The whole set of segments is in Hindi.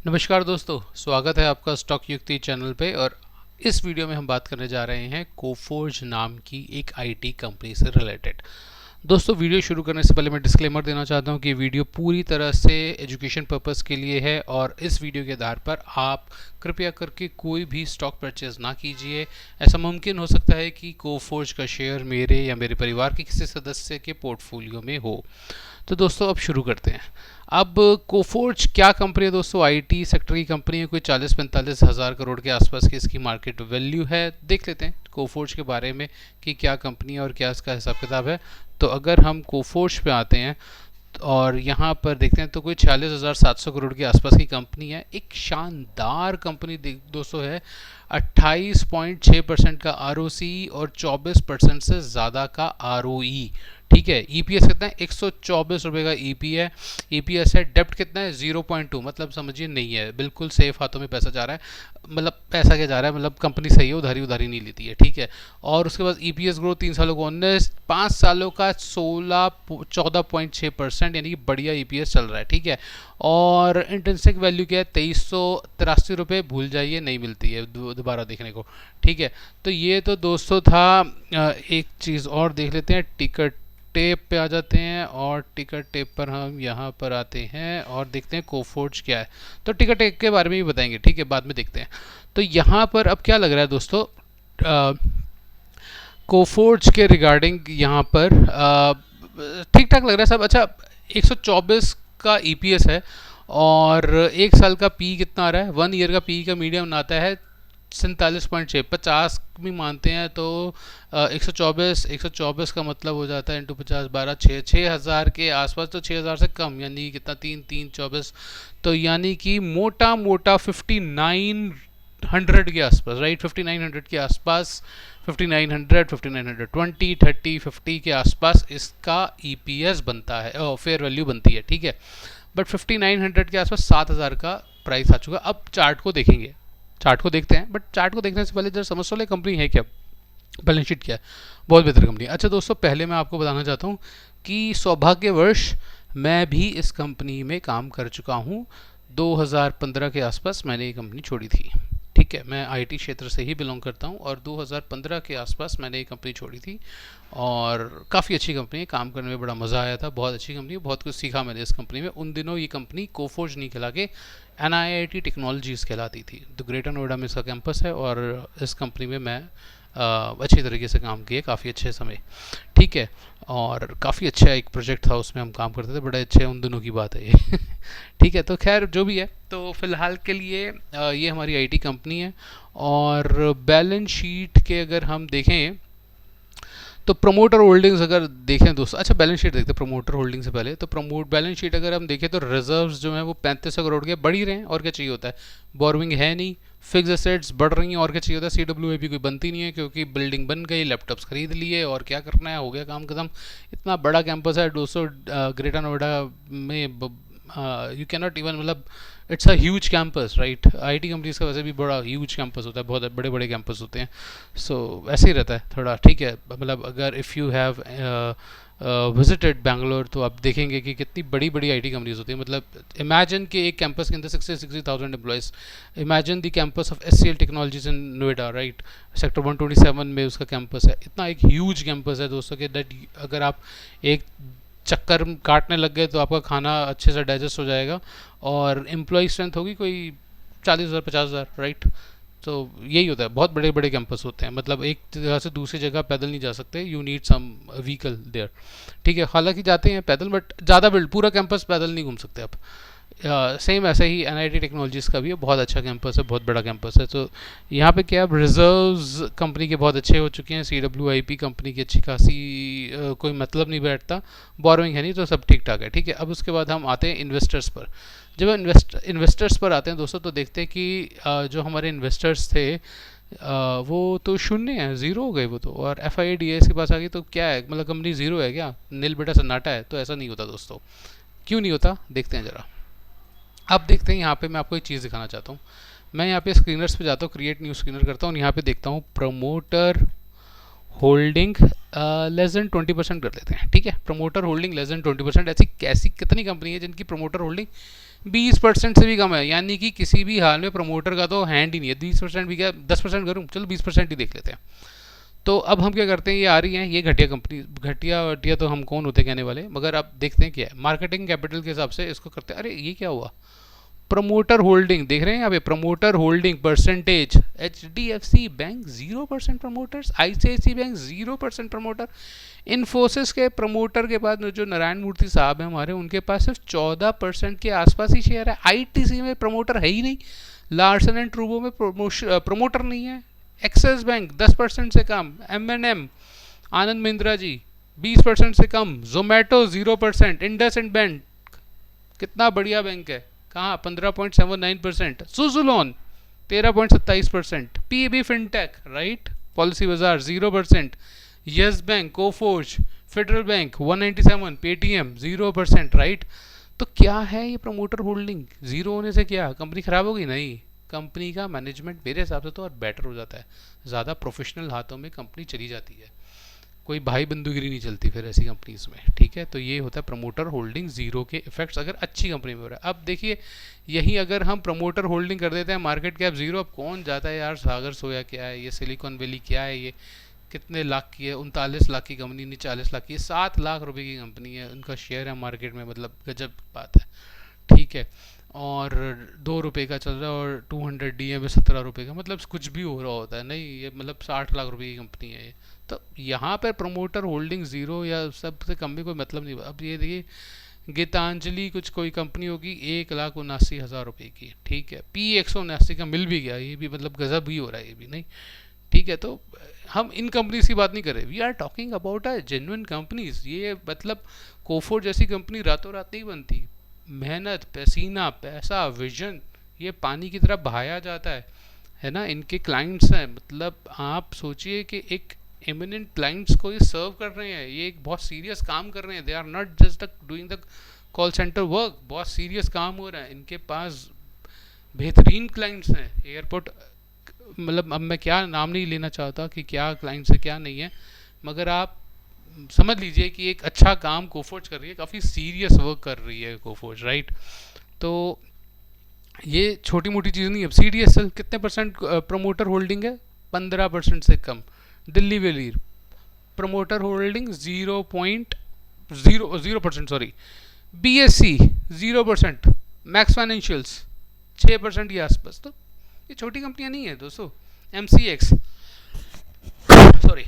नमस्कार दोस्तों, स्वागत है आपका स्टॉक युक्ति चैनल पे। और इस वीडियो में हम बात करने जा रहे हैं कोफोर्ज नाम की एक आईटी कंपनी से रिलेटेड। दोस्तों, वीडियो शुरू करने से पहले मैं डिस्क्लेमर देना चाहता हूं कि वीडियो पूरी तरह से एजुकेशन पर्पस के लिए है और इस वीडियो के आधार पर आप कृपया करके कोई भी स्टॉक परचेज ना कीजिए। ऐसा मुमकिन हो सकता है कि कोफोर्ज का शेयर मेरे या मेरे परिवार के किसी सदस्य के पोर्टफोलियो में हो। तो दोस्तों, अब शुरू करते हैं। अब कोफोर्ज क्या कंपनी है दोस्तों? आईटी सेक्टर की कंपनी है। कोई 40-45 हज़ार करोड़ के आसपास की इसकी मार्केट वैल्यू है। देख लेते हैं कोफोर्ज के बारे में कि क्या कंपनी है और क्या इसका हिसाब किताब है। तो अगर हम कोफोर्ज पे आते हैं और यहाँ पर देखते हैं तो कोई 46,700 करोड़ के आसपास की कंपनी है। एक शानदार कंपनी दोस्तों है। 28.6% का आरओसी और 24% से ज़्यादा का आरओई। ठीक है, ईपीएस कितना है? 124 रुपये का ईपीएस है। डेप्ट कितना है? 0.2, मतलब समझिए नहीं है, बिल्कुल सेफ हाथों में पैसा जा रहा है। मतलब पैसा क्या जा रहा है, मतलब कंपनी सही है, उधारी उधारी नहीं लेती है। ठीक है, और उसके बाद ईपीएस ग्रोथ 3 सालों का 19, 5 सालों का 14.6%, यानी कि बढ़िया ईपीएस चल रहा है। ठीक है, और इंट्रिंसिक वैल्यू क्या है? 2383 रुपये। भूल जाइए, नहीं मिलती है दोबारा देखने को। ठीक है, तो ये तो दोस्तों था। एक चीज़ और देख लेते हैं। टिकट टेप पे आ जाते हैं और टिकट टेप पर हम यहाँ पर आते हैं और देखते हैं कोफोर्ज क्या है। तो टिकट टेप के बारे में भी बताएंगे, ठीक है, बाद में देखते हैं। तो यहाँ पर अब क्या लग रहा है दोस्तों, कोफोर्ज के रिगार्डिंग यहाँ पर ठीक ठाक लग रहा है सब। अच्छा, 124 का ईपीएस है और एक साल का पी कितना आ रहा है? 1 ईयर का पी का मीडियम आता है 47.6। 50 भी मानते हैं तो 124 का मतलब हो जाता है इंटू 50, 12, 6,000 के आसपास। तो 6,000 से कम, यानी कितना? 3,324। तो यानी कि मोटा मोटा 5900 के आसपास, राइट? 5900 के आसपास, 5900, 5920, 30, 50 के आसपास इसका ईपीएस बनता है, फेयर वैल्यू बनती है। ठीक है, बट 5900 के आसपास 7,000 का प्राइस आ चुका। अब चार्ट को देखेंगे, चार्ट को देखते हैं, बट चार्ट को देखने से पहले जरा समझ लो कंपनी है क्या, बैलेंस शीट क्या है। बहुत बेहतर कंपनी है। अच्छा दोस्तों, पहले मैं आपको बताना चाहता हूँ कि सौभाग्यवश मैं भी इस कंपनी में काम कर चुका हूँ। 2015 के आसपास मैंने ये कंपनी छोड़ी थी। ठीक है, मैं आईटी क्षेत्र से ही बिलोंग करता हूँ और 2015 के आसपास मैंने ये कंपनी छोड़ी थी और काफ़ी अच्छी कंपनी है, काम करने में बड़ा मज़ा आया था। बहुत अच्छी कंपनी है, बहुत कुछ सीखा मैंने इस कंपनी में। उन दिनों ये कंपनी कोफोर्ज नहीं कहला के NIIT टेक्नोलॉजीज़ कहलाती थी। तो ग्रेटर नोएडा में इसका कैंपस है और इस कंपनी में मैं अच्छी तरीके से काम किए काफ़ी अच्छे समय। ठीक है, और काफ़ी अच्छा एक प्रोजेक्ट था, उसमें हम काम करते थे, बड़े अच्छे उन दिनों की बात है ये। ठीक है, तो खैर जो भी है, तो फिलहाल के लिए ये हमारी आईटी कंपनी है। और बैलेंस शीट के अगर हम देखें तो प्रमोटर होल्डिंग्स अगर देखें दोस्तों, अच्छा बैलेंस शीट देखते हैं प्रमोटर होल्डिंग से पहले। तो बैलेंस शीट अगर हम देखें तो रिजर्व्स जो है वो 3500 करोड़ के बढ़ ही रहे हैं, और क्या चाहिए होता है? बोरोइंग है नहीं, फिक्स एसेट्स बढ़ रही हैं, और क्या चाहिए होता है? CWIP कोई बनती नहीं है क्योंकि बिल्डिंग बन गई, लैपटॉप्स खरीद लिए, और क्या करना है, हो गया काम खत्म। इतना बड़ा कैंपस है 200 ग्रेटर नोएडा में। यू कैन नॉट इवन, मतलब it's a huge campus, right? IT companies का वैसे भी बड़ा ह्यूज कैंपस होता है, बहुत बड़े बड़े कैंपस होते हैं। सो ऐसे ही रहता है थोड़ा। ठीक है, मतलब अगर if you have visited Bangalore तो आप देखेंगे कि कितनी बड़ी बड़ी आईटी कंपनीज होती है। मतलब इमेजिन कि एक कैंपस के अंदर 60,000 employees. Imagine the campus of SCL technologies in Noida, right? Sector 127 में उसका कैंपस है। इतना एक ह्यूज कैंपस है दोस्तों कि दैट अगर आप एक चक्कर काटने लग गए तो आपका खाना अच्छे से डाइजेस्ट हो जाएगा। और एम्प्लॉय स्ट्रेंथ होगी कोई 40,000, 50,000, राइट? तो यही होता है, बहुत बड़े बड़े कैंपस होते हैं। मतलब एक जगह से दूसरी जगह पैदल नहीं जा सकते, you need some vehicle there. ठीक है, हालांकि जाते हैं पैदल, बट ज़्यादा बिल्ड पूरा कैंपस पैदल नहीं घूम सकते आप। सेम ऐसा ही NIT टेक्नोलॉजीज़ का भी है, बहुत अच्छा कैंपस है, बहुत बड़ा कैंपस है। तो यहाँ पे क्या, रिजर्व्स कंपनी के बहुत अच्छे हो चुके हैं, CWIP कंपनी की अच्छी खासी, कोई मतलब नहीं बैठता, बोरोइंग है नहीं, तो सब ठीक ठाक है। ठीक है, अब उसके बाद हम आते हैं इन्वेस्टर्स पर। जब इन्वेस्टर्स पर आते हैं दोस्तों तो देखते हैं कि जो हमारे इन्वेस्टर्स थे वो तो शून्य है, ज़ीरो हो गए वो तो। और FIDS के पास आ गई तो क्या है, मतलब कंपनी ज़ीरो है क्या? नील बेटा सन्नाटा है? तो ऐसा नहीं होता दोस्तों। क्यों नहीं होता, देखते हैं ज़रा। अब देखते हैं, यहाँ पे मैं आपको एक चीज़ दिखाना चाहता हूँ। मैं यहाँ पे स्क्रीनर्स पे जाता हूँ, क्रिएट न्यू स्क्रीनर करता हूँ, यहाँ पे देखता हूँ प्रमोटर होल्डिंग लेस देन 20% कर लेते हैं, ठीक है। प्रमोटर होल्डिंग लेस देन 20%, ऐसी कैसी कितनी कंपनी है जिनकी प्रमोटर होल्डिंग 20% से भी कम है, यानी कि किसी भी हाल में प्रमोटर का तो हैंड ही नहीं है। 20% भी क्या, 10% करूँ, चलो 20% ही देख लेते हैं। तो अब हम क्या करते हैं, ये आ रही हैं ये घटिया कंपनी, घटिया घटिया तो हम कौन होते कहने वाले, मगर अब देखते हैं क्या है मार्केटिंग कैपिटल के हिसाब से इसको करते हैं। अरे ये क्या हुआ, प्रमोटर होल्डिंग देख रहे हैं यहाँ पे, promoter holding percentage, HDFC bank 0% promoters, ICICI bank 0% promoter, Infosys के प्रमोटर के पास जो नारायण मूर्ति साहब हैं हमारे, उनके पास सिर्फ 14% के आसपास ही शेयर है। ITC में प्रमोटर है ही नहीं, लार्सन एंड ट्रूबो में प्रमोटर नहीं है। एक्सिस बैंक 10% से कम, M&M आनंद महिंद्रा जी 20% से कम, जोमेटो 0%, इंडसइंड बैंक कितना बढ़िया बैंक है, कहाँ 15.79%, सुजुलोन 13.27%, PB फिनटेक राइट, पॉलिसी बाजार 0%, yes bank, Coforge, federal bank 197, Paytm 0% right. तो क्या है ये प्रमोटर होल्डिंग, जीरो होने से क्या कंपनी खराब होगी, नहीं, कंपनी का मैनेजमेंट मेरे हिसाब से तो और बेटर हो जाता है, ज़्यादा प्रोफेशनल हाथों में कंपनी चली जाती है, कोई भाई बंदूगिरी नहीं चलती फिर ऐसी कंपनीज में, ठीक है। तो ये होता है प्रमोटर होल्डिंग जीरो के इफेक्ट्स अगर अच्छी कंपनी में हो रहा है। अब देखिए यही अगर हम प्रमोटर होल्डिंग कर देते हैं मार्केट कैप जीरो, अब कौन जाता है यार, सागर सोया क्या है ये, सिलिकॉन वैली क्या है ये, कितने लाख की है, 39 लाख की कंपनी नहीं 40 लाख की, 7 लाख रुपए की कंपनी है, उनका शेयर है मार्केट में, मतलब गजब बात है, ठीक है। और 2 रुपये का चल रहा है और 200 DM में 17 रुपये का, मतलब कुछ भी हो रहा होता है, नहीं ये मतलब 60 लाख रुपए की कंपनी है ये। तो यहाँ पर प्रमोटर होल्डिंग ज़ीरो या सबसे कम भी कोई मतलब नहीं। अब ये देखिए गीतांजलि कुछ कोई कंपनी होगी 1,79,000 रुपये की, ठीक है, P 179 का मिल भी गया, ये भी मतलब गजब ही हो रहा है ये भी, नहीं ठीक है। तो हम इन कंपनीज की बात नहीं कर रहे, we are talking about a genuine companies. ये मतलब कोफोर जैसी कंपनी रातों रात नहीं बनती, मेहनत, पसीना, पैसा, विजन, ये पानी की तरह बहाया जाता है ना। इनके क्लाइंट्स हैं, मतलब आप सोचिए कि एक एमिनेंट क्लाइंट्स को ये सर्व कर रहे हैं, ये एक बहुत सीरियस काम कर रहे हैं, they are not just doing the call centre work, बहुत सीरियस काम हो रहा है इनके पास, बेहतरीन क्लाइंट्स हैं। एयरपोर्ट मतलब अब मैं क्या नाम नहीं लेना चाहता कि क्या क्लाइंट्स है क्या नहीं है, मगर आप समझ लीजिए कि एक अच्छा काम कोफोर्ज कर रही है, काफ़ी सीरियस वर्क कर रही है कोफोर्ज राइट। तो ये छोटी मोटी चीज़ नहीं है। CDSL कितने परसेंट प्रमोटर होल्डिंग है, 15% से कम। दिल्ली वेलीर promoter holding 0.00%, sorry. BSC 0%, Max Financials 6% के आसपास। तो ये छोटी कंपनियां नहीं है दोस्तों। MCX सॉरी,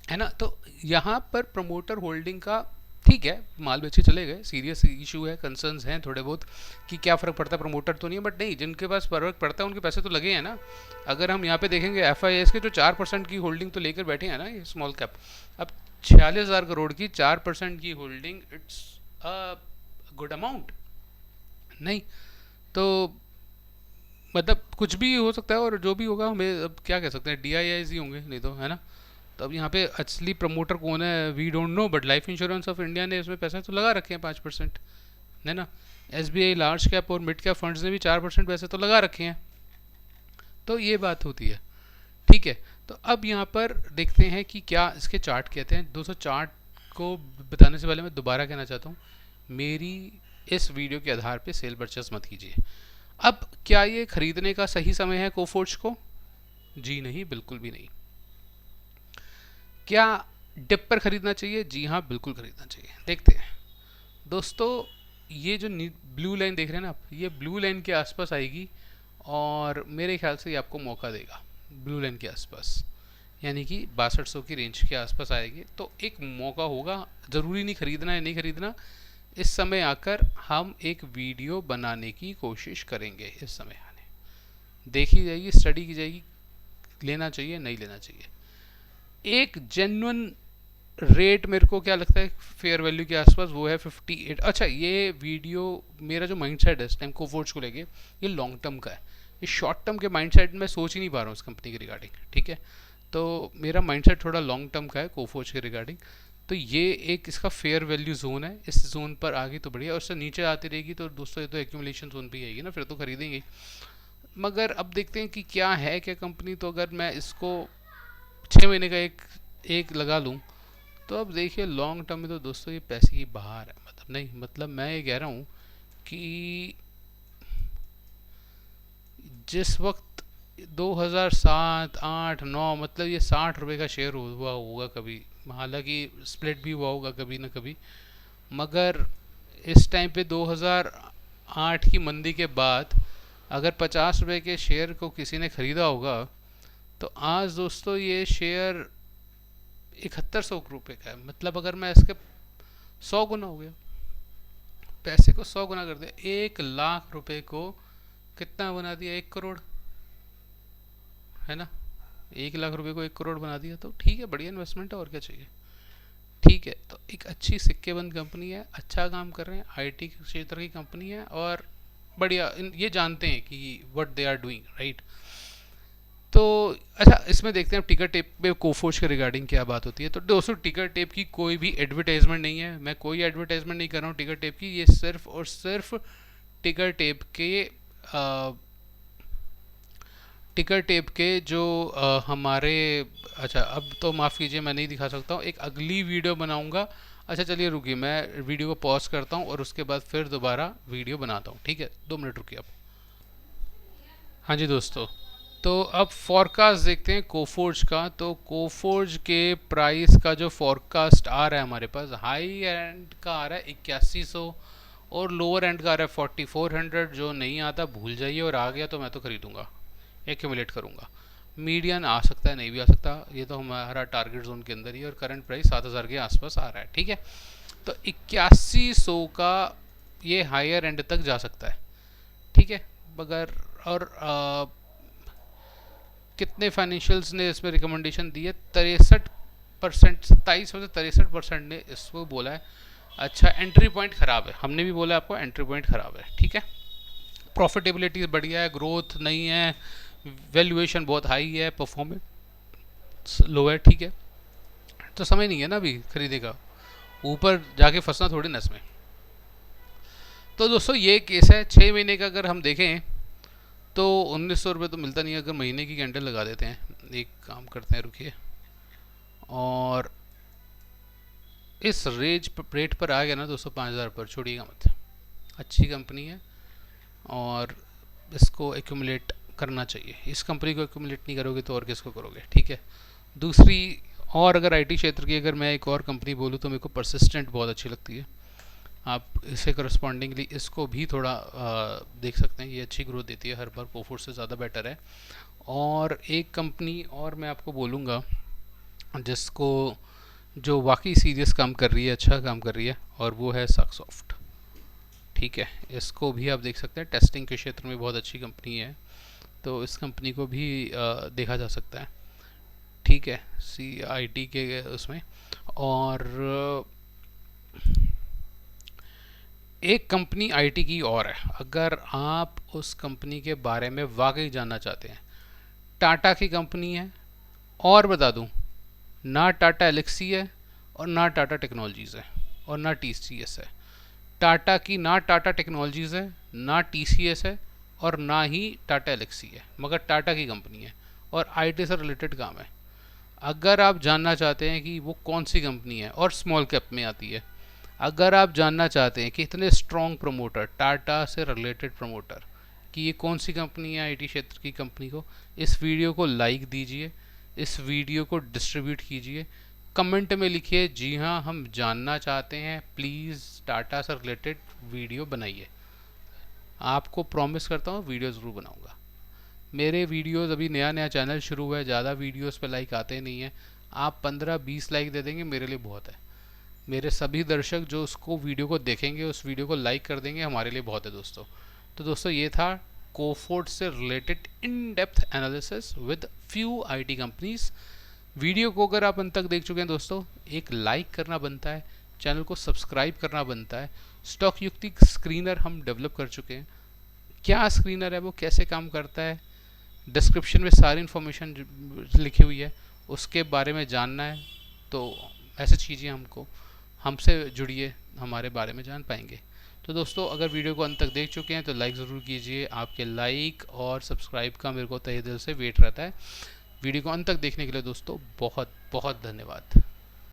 है ना। तो यहाँ पर प्रमोटर होल्डिंग का ठीक है, माल बेचे चले गए, सीरियस इशू है, कंसर्न्स हैं थोड़े बहुत कि क्या फ़र्क पड़ता है, प्रमोटर तो नहीं है, बट नहीं, जिनके पास फर्क पड़ता है उनके पैसे तो लगे हैं ना। अगर हम यहाँ पे देखेंगे FIS के जो 4% की होल्डिंग तो लेकर बैठे हैं ना ये स्मॉल कैप, अब 46,000 करोड़ की 4% की holding, it's a good amount, नहीं तो मतलब कुछ भी हो सकता है, और जो भी होगा हमें अब क्या कह सकते हैं, DIIs ही होंगे नहीं तो, है ना। तो अब यहाँ पे असली प्रमोटर कौन है we don't know, but Life Insurance of India ने इसमें पैसे तो लगा रखे हैं 5%, है ना। SBI लार्ज कैप और मिड कैप फंड्स ने भी 4% पैसे तो लगा रखे हैं। तो ये बात होती है, ठीक है। तो अब यहाँ पर देखते हैं कि क्या इसके चार्ट कहते हैं। दोस्तों चार्ट को बताने से पहले मैं दोबारा कहना चाहता हूँ, मेरी इस वीडियो के आधार पे सेल परचेस मत कीजिए। अब क्या ये खरीदने का सही समय है कोफोर्ज को? जी नहीं, बिल्कुल भी नहीं। क्या डिप पर खरीदना चाहिए? जी हाँ, बिल्कुल खरीदना चाहिए। देखते हैं दोस्तों, ये जो ब्लू लाइन देख रहे हैं ना आप, ये ब्लू लाइन के आसपास आएगी और मेरे ख्याल से ये आपको मौका देगा ब्लू लाइन के आसपास, यानी कि 6200 की रेंज के आसपास आएगी। तो एक मौका होगा, ज़रूरी नहीं खरीदना है, नहीं खरीदना, इस समय आकर हम एक वीडियो बनाने की कोशिश करेंगे। इस समय आने देखी जाएगी, स्टडी की जाएगी, लेना चाहिए नहीं लेना चाहिए। एक जेन्युइन रेट मेरे को क्या लगता है फेयर वैल्यू के आसपास, वो है 58। अच्छा, ये वीडियो मेरा जो माइंडसेट है इस टाइम कोफोर्ज को लेके, ये लॉन्ग टर्म का है। ये शॉर्ट टर्म के माइंडसेट में सोच ही नहीं पा रहा हूँ इस कंपनी के रिगार्डिंग, ठीक है। तो मेरा माइंडसेट थोड़ा लॉन्ग टर्म का है कोफोर्ज के रिगार्डिंग। तो ये एक इसका फेयर वैल्यू जोन है, इस जोन पर आगे तो बढ़िया, और उससे नीचे आती रहेगी तो दोस्तों ये तो एक्यूमुलेशन जोन भी आएगी ना, फिर तो खरीदेंगे। मगर अब देखते हैं कि क्या है क्या कंपनी। तो अगर मैं इसको 6 महीने का एक एक लगा लूँ, तो अब देखिए लॉन्ग टर्म में तो दोस्तों ये पैसे की बाहर है, मतलब नहीं, मतलब मैं ये कह रहा हूँ कि जिस वक्त 2007 8 9 मतलब ये 60 रुपए का शेयर हुआ होगा कभी, हालांकि स्प्लिट भी हुआ होगा कभी ना कभी, मगर इस टाइम पे 2008 की मंदी के बाद अगर 50 रुपए के शेयर को किसी ने ख़रीदा होगा, तो आज दोस्तों ये शेयर 7100 रुपये का है। मतलब अगर मैं इसके 100 गुना हो गया, पैसे को 100 गुना कर दिया, 1 लाख रुपए को कितना बना दिया, 1 करोड़, है ना। 1 लाख रुपए को 1 करोड़ बना दिया, तो ठीक है, बढ़िया इन्वेस्टमेंट है, और क्या चाहिए। ठीक है, तो एक अच्छी सिक्के बंद कंपनी है, अच्छा काम कर रहे हैं, आईटी क्षेत्र की कंपनी है, और बढ़िया ये जानते हैं कि what they are doing, right. तो अच्छा, इसमें देखते हैं टिकर टेप पे कोफोर्ज के रिगार्डिंग क्या बात होती है। तो दोस्तों टिकर टेप की कोई भी एडवर्टाइजमेंट नहीं है, मैं कोई एडवर्टाइजमेंट नहीं कर रहा हूँ टिकर टेप की, ये सिर्फ और सिर्फ टिकर टेप के टिकर टेप के जो हमारे, अच्छा अब तो माफ़ कीजिए मैं नहीं दिखा सकता हूँ, एक अगली वीडियो बनाऊंगा। अच्छा चलिए रुकिए, मैं वीडियो को पॉज करता हूँ और उसके बाद फिर दोबारा वीडियो बनाता हूँ, ठीक है, 2 मिनट रुकिए आप। हाँ जी दोस्तों, तो अब फॉरकास्ट देखते हैं कोफोर्ज का। तो कोफोर्ज के प्राइस का जो फॉरकास्ट आ रहा है हमारे पास, हाई एंड का आ रहा है 8100 और लोअर एंड का आ रहा है 4400। जो नहीं आता भूल जाइए, और आ गया तो मैं तो खरीदूंगा, एक्यूमुलेट करूंगा। मीडियन आ सकता है, नहीं भी आ सकता, ये तो हमारा टारगेट जोन के अंदर ही, और करंट प्राइस 7000 के आसपास आ रहा है, ठीक है। तो 8100 का ये हायर एंड तक जा सकता है, ठीक है। मगर और कितने फाइनेंशियल्स ने इसमें रिकमेंडेशन दी है, 63%, 27 से 63% ने इसको बोला है अच्छा एंट्री पॉइंट ख़राब है। हमने भी बोला आपको एंट्री पॉइंट ख़राब है, ठीक है। प्रॉफिटेबिलिटी बढ़िया है, ग्रोथ नहीं है, वैल्यूएशन बहुत हाई है, परफॉर्मेंस लो है, ठीक है। तो समय नहीं है ना अभी खरीदेगा, ऊपर जाके फंसना थोड़ी ना इसमें। तो दोस्तों ये केस है, 6 महीने का अगर हम देखें तो 1900 रुपये तो मिलता नहीं है। अगर महीने की कैंडल लगा देते हैं, एक काम करते हैं रुकिए, और इस रेट पर आ गया ना दोस्तों 5000 पर, छोड़िएगा मत, अच्छी कंपनी है और इसको एक्यूमुलेट करना चाहिए। इस कंपनी को एक्यूमुलेट नहीं करोगे तो और किसको करोगे, ठीक है। दूसरी, और अगर आईटी क्षेत्र की अगर मैं एक और कंपनी बोलूँ तो मेरे को परसिस्टेंट बहुत अच्छी लगती है। आप इसे करस्पॉन्डिंगली इसको भी थोड़ा देख सकते हैं, ये अच्छी ग्रोथ देती है हर बार, कोफोर्ज से ज़्यादा बेटर है। और एक कंपनी और मैं आपको बोलूँगा जिसको, जो वाकई सीरियस काम कर रही है, अच्छा काम कर रही है, और वो है सक्सॉफ्ट, ठीक है। इसको भी आप देख सकते हैं, टेस्टिंग के क्षेत्र में बहुत अच्छी कंपनी है, तो इस कंपनी को भी देखा जा सकता है, ठीक है, CIT के उसमें। और एक कंपनी आईटी की और है, अगर आप उस कंपनी के बारे में वाकई जानना चाहते हैं, टाटा की कंपनी है, और बता दूं, ना टाटा एलेक्सी है और ना टाटा टेक्नोलॉजीज़ है और ना TCS है। टाटा की ना टाटा टेक्नोलॉजीज़ है, ना TCS है, और ना ही टाटा एलेक्सी है, मगर टाटा की कंपनी है और आईटी से रिलेटेड काम है। अगर आप जानना चाहते हैं कि वो कौन सी कंपनी है, और स्मॉल कैप में आती है, अगर आप जानना चाहते हैं कि इतने स्ट्रॉन्ग प्रमोटर, टाटा से रिलेटेड प्रमोटर, कि ये कौन सी कंपनी है आईटी क्षेत्र की कंपनी को, इस वीडियो को लाइक दीजिए, इस वीडियो को डिस्ट्रीब्यूट कीजिए, कमेंट में लिखिए जी हाँ हम जानना चाहते हैं, प्लीज़ टाटा से रिलेटेड वीडियो बनाइए। आपको प्रॉमिस करता हूँ वीडियो ज़रूर बनाऊँगा। मेरे वीडियोज़, अभी नया नया चैनल शुरू हुआ है, ज़्यादा वीडियोज़ पे लाइक आते नहीं हैं, आप 15-20 लाइक दे देंगे मेरे लिए बहुत है। मेरे सभी दर्शक जो उसको वीडियो को देखेंगे, उस वीडियो को लाइक कर देंगे, हमारे लिए बहुत है दोस्तों। तो दोस्तों ये था कोफोर्ज से related in depth analysis with few IT companies. Video को अगर आप अंत तक देख चुके हैं दोस्तों, एक लाइक करना बनता है, चैनल को सब्सक्राइब करना बनता है। स्टॉक युक्ति स्क्रीनर हम डेवलप कर चुके हैं, क्या स्क्रीनर है वो, कैसे काम करता है, डिस्क्रिप्शन में सारी इन्फॉर्मेशन लिखी हुई है, उसके बारे में जानना है तो मैसेज कीजिए हमको, हमसे जुड़िए, हमारे बारे में जान पाएंगे। तो दोस्तों अगर वीडियो को अंत तक देख चुके हैं तो लाइक ज़रूर कीजिए, आपके लाइक और सब्सक्राइब का मेरे को तहे दिल से वेट रहता है। वीडियो को अंत तक देखने के लिए दोस्तों बहुत बहुत धन्यवाद।